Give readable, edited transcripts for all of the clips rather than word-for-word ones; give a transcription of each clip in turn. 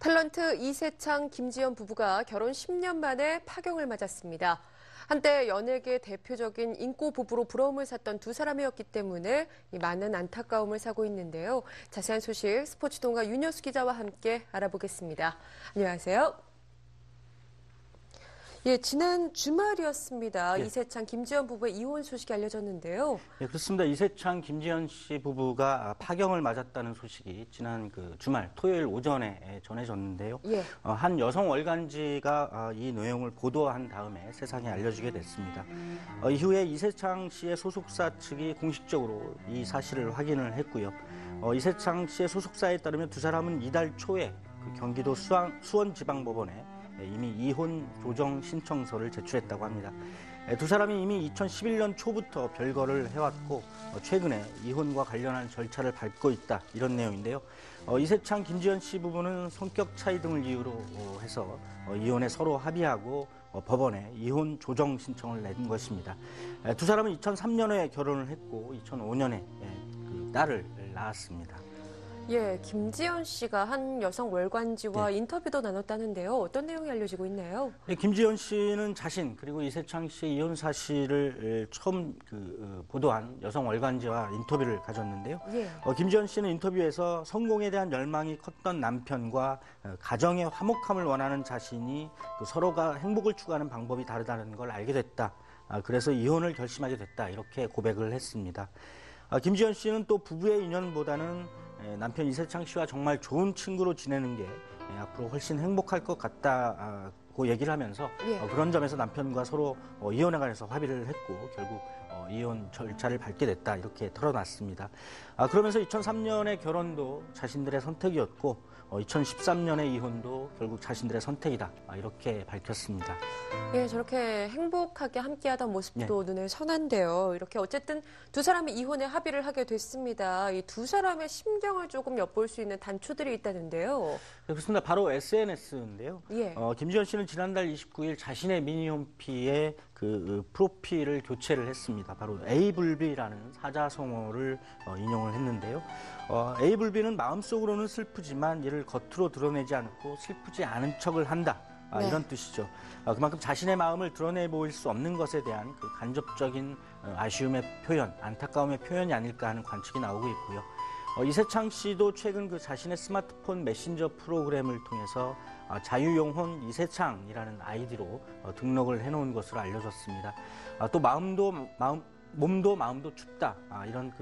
탤런트 이세창, 김지연 부부가 결혼 10년 만에 파경을 맞았습니다. 한때 연예계 대표적인 인고 부부로 부러움을 샀던 두 사람이었기 때문에 많은 안타까움을 사고 있는데요. 자세한 소식 스포츠동아 윤여수 기자와 함께 알아보겠습니다. 안녕하세요. 예, 지난 주말이었습니다. 예. 이세창, 김지연 부부의 이혼 소식이 알려졌는데요. 예, 그렇습니다. 이세창, 김지연 씨 부부가 파경을 맞았다는 소식이 지난 주말 토요일 오전에 전해졌는데요. 예. 한 여성 월간지가 이 내용을 보도한 다음에 세상에 알려지게 됐습니다. 이후에 이세창 씨의 소속사 측이 공식적으로 이 사실을 확인을 했고요. 이세창 씨의 소속사에 따르면 두 사람은 이달 초에 경기도 수원지방법원에 이미 이혼 조정 신청서를 제출했다고 합니다. 두 사람이 이미 2011년 초부터 별거를 해왔고 최근에 이혼과 관련한 절차를 밟고 있다, 이런 내용인데요. 이세창, 김지연 씨 부부는 성격 차이 등을 이유로 해서 이혼에 서로 합의하고 법원에 이혼 조정 신청을 낸 것입니다. 두 사람은 2003년에 결혼을 했고 2005년에 딸을 낳았습니다. 예, 김지연 씨가 한 여성 월간지와 인터뷰도 나눴다는데요. 어떤 내용이 알려지고 있나요? 네, 김지연 씨는 자신 그리고 이세창 씨의 이혼 사실을 처음 보도한 여성 월간지와 인터뷰를 가졌는데요. 예. 김지연 씨는 인터뷰에서 성공에 대한 열망이 컸던 남편과 가정의 화목함을 원하는 자신이 서로가 행복을 추구하는 방법이 다르다는 걸 알게 됐다. 그래서 이혼을 결심하게 됐다, 이렇게 고백을 했습니다. 김지연 씨는 또 부부의 인연보다는 남편 이세창 씨와 정말 좋은 친구로 지내는 게 앞으로 훨씬 행복할 것 같다고 얘기를 하면서 그런 점에서 남편과 서로 이혼에 관해서 합의를 했고 결국 이혼 절차를 밟게 됐다, 이렇게 털어놨습니다. 그러면서 2003년의 결혼도 자신들의 선택이었고 2013년의 이혼도 결국 자신들의 선택이다, 이렇게 밝혔습니다. 예, 저렇게 행복하게 함께하던 모습도 눈에 선한데요. 이렇게 어쨌든 두 사람이 이혼에 합의를 하게 됐습니다. 이 두 사람의 심경을 조금 엿볼 수 있는 단초들이 있다는데요. 네, 그렇습니다. 바로 SNS인데요. 예. 김지연 씨는 지난달 29일 자신의 미니홈피에 프로필을 교체를 했습니다. 바로 에이블비라는 사자성어를 인용을 했는데요. 에이블비는 마음속으로는 슬프지만 이를 겉으로 드러내지 않고 슬프지 않은 척을 한다, 이런 뜻이죠. 그만큼 자신의 마음을 드러내 보일 수 없는 것에 대한 간접적인 아쉬움의 표현, 안타까움의 표현이 아닐까 하는 관측이 나오고 있고요. 이세창 씨도 최근 자신의 스마트폰 메신저 프로그램을 통해서 자유용혼 이세창이라는 아이디로 등록을 해놓은 것으로 알려졌습니다. 또 몸도 마음도 춥다, 이런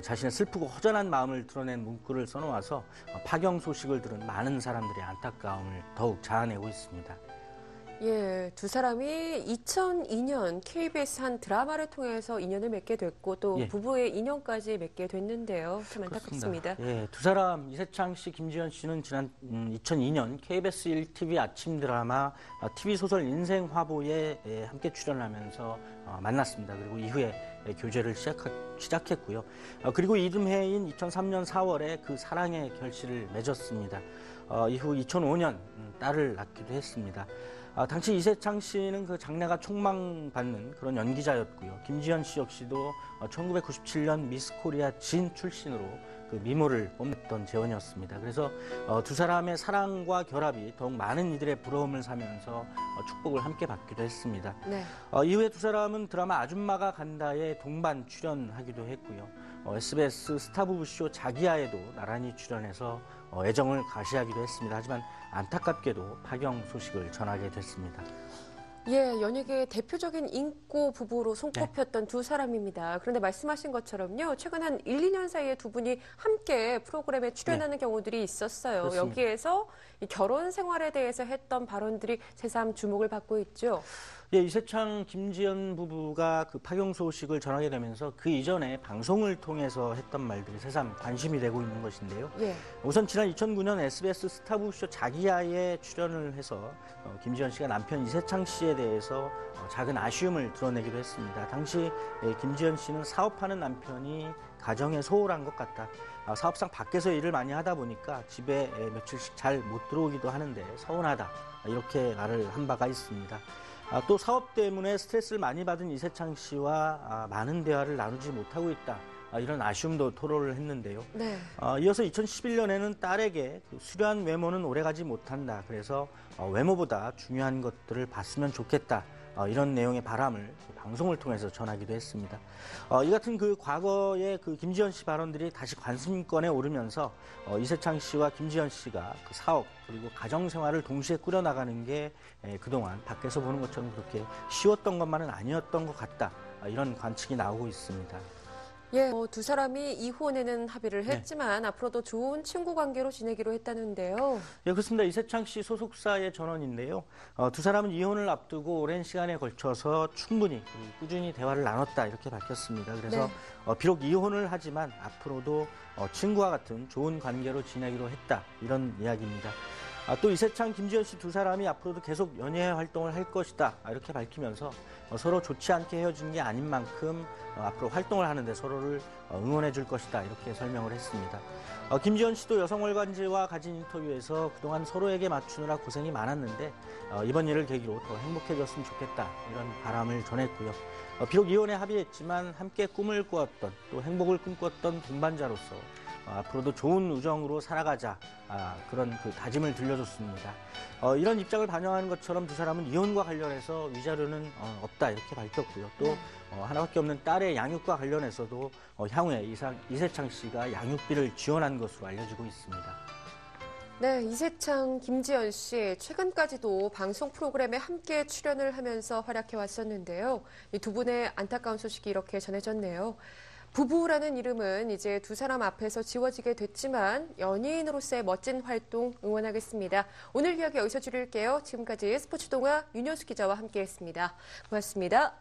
자신의 슬프고 허전한 마음을 드러낸 문구를 써놓아서 파경 소식을 들은 많은 사람들의 안타까움을 더욱 자아내고 있습니다. 예, 두 사람이 2002년 KBS 한 드라마를 통해서 인연을 맺게 됐고 또 부부의 인연까지 맺게 됐는데요. 참 안타깝습니다. 예, 두 사람 이세창 씨, 김지연 씨는 지난 2002년 KBS 1TV 아침 드라마 TV소설 인생화보에 함께 출연하면서 만났습니다. 그리고 이후에 교제를 시작했고요. 그리고 이듬해인 2003년 4월에 그 사랑의 결실을 맺었습니다. 이후 2005년 딸을 낳기도 했습니다. 당시 이세창 씨는 장래가 촉망받는 그런 연기자였고요. 김지연 씨 역시도 1997년 미스 코리아 진 출신으로 미모를 뽐냈던 재원이었습니다. 그래서 두 사람의 사랑과 결합이 더욱 많은 이들의 부러움을 사면서 축복을 함께 받기도 했습니다. 네. 이후에 두 사람은 드라마 아줌마가 간다에 동반 출연하기도 했고요. SBS 스타부부쇼 자기야에도 나란히 출연해서 애정을 가시하기도 했습니다. 하지만 안타깝게도 파경 소식을 전하게 됐습니다. 예, 연예계의 대표적인 인고 부부로 손꼽혔던 두 사람입니다. 그런데 말씀하신 것처럼요, 최근 한 1, 2년 사이에 두 분이 함께 프로그램에 출연하는 경우들이 있었어요. 그렇습니다. 여기에서 이 결혼 생활에 대해서 했던 발언들이 새삼 주목을 받고 있죠. 예, 이세창, 김지연 부부가 파경 소식을 전하게 되면서 그 이전에 방송을 통해서 했던 말들이 새삼 관심이 되고 있는 것인데요. 예. 우선 지난 2009년 SBS 스타부부쇼 자기야에 출연을 해서 김지연 씨가 남편 이세창 씨에 대해서 작은 아쉬움을 드러내기도 했습니다. 당시 김지연 씨는 사업하는 남편이 가정에 소홀한 것 같다. 사업상 밖에서 일을 많이 하다 보니까 집에 며칠씩 잘 못 들어오기도 하는데 서운하다, 이렇게 말을 한 바가 있습니다. 또 사업 때문에 스트레스를 많이 받은 이세창 씨와 많은 대화를 나누지 못하고 있다, 이런 아쉬움도 토로를 했는데요. 네. 이어서 2011년에는 딸에게 수려한 외모는 오래가지 못한다. 그래서 외모보다 중요한 것들을 봤으면 좋겠다. 이런 내용의 바람을 방송을 통해서 전하기도 했습니다. 이 같은 그 과거의 그 김지연 씨 발언들이 다시 관심권에 오르면서 이세창 씨와 김지연 씨가 그 사업 그리고 가정 생활을 동시에 꾸려나가는 게 그동안 밖에서 보는 것처럼 그렇게 쉬웠던 것만은 아니었던 것 같다. 이런 관측이 나오고 있습니다. 예, 두 사람이 이혼에는 합의를 했지만 앞으로도 좋은 친구 관계로 지내기로 했다는데요. 예, 그렇습니다. 이세창 씨 소속사의 전원인데요. 두 사람은 이혼을 앞두고 오랜 시간에 걸쳐서 충분히 꾸준히 대화를 나눴다 이렇게 밝혔습니다. 그래서 비록 이혼을 하지만 앞으로도 친구와 같은 좋은 관계로 지내기로 했다 이런 이야기입니다. 또 이세창, 김지연 씨 두 사람이 앞으로도 계속 연예 활동을 할 것이다 이렇게 밝히면서 서로 좋지 않게 헤어진 게 아닌 만큼 앞으로 활동을 하는데 서로를 응원해 줄 것이다 이렇게 설명을 했습니다. 김지연 씨도 여성월간지와 가진 인터뷰에서 그동안 서로에게 맞추느라 고생이 많았는데 이번 일을 계기로 더 행복해졌으면 좋겠다 이런 바람을 전했고요. 비록 이혼에 합의했지만 함께 꿈을 꾸었던 또 행복을 꿈꿨던 동반자로서 앞으로도 좋은 우정으로 살아가자 그런 그 다짐을 들려줬습니다. 이런 입장을 반영하는 것처럼 두 사람은 이혼과 관련해서 위자료는 없다 이렇게 밝혔고요. 또 하나밖에 없는 딸의 양육과 관련해서도 향후에 이세창 씨가 양육비를 지원한 것으로 알려지고 있습니다. 네, 이세창, 김지연 씨 최근까지도 방송 프로그램에 함께 출연을 하면서 활약해 왔었는데요. 이 두 분의 안타까운 소식이 이렇게 전해졌네요. 부부라는 이름은 이제 두 사람 앞에서 지워지게 됐지만 연예인으로서의 멋진 활동 응원하겠습니다. 오늘 이야기 여기서 줄일게요. 지금까지 스포츠동아 윤효수 기자와 함께했습니다. 고맙습니다.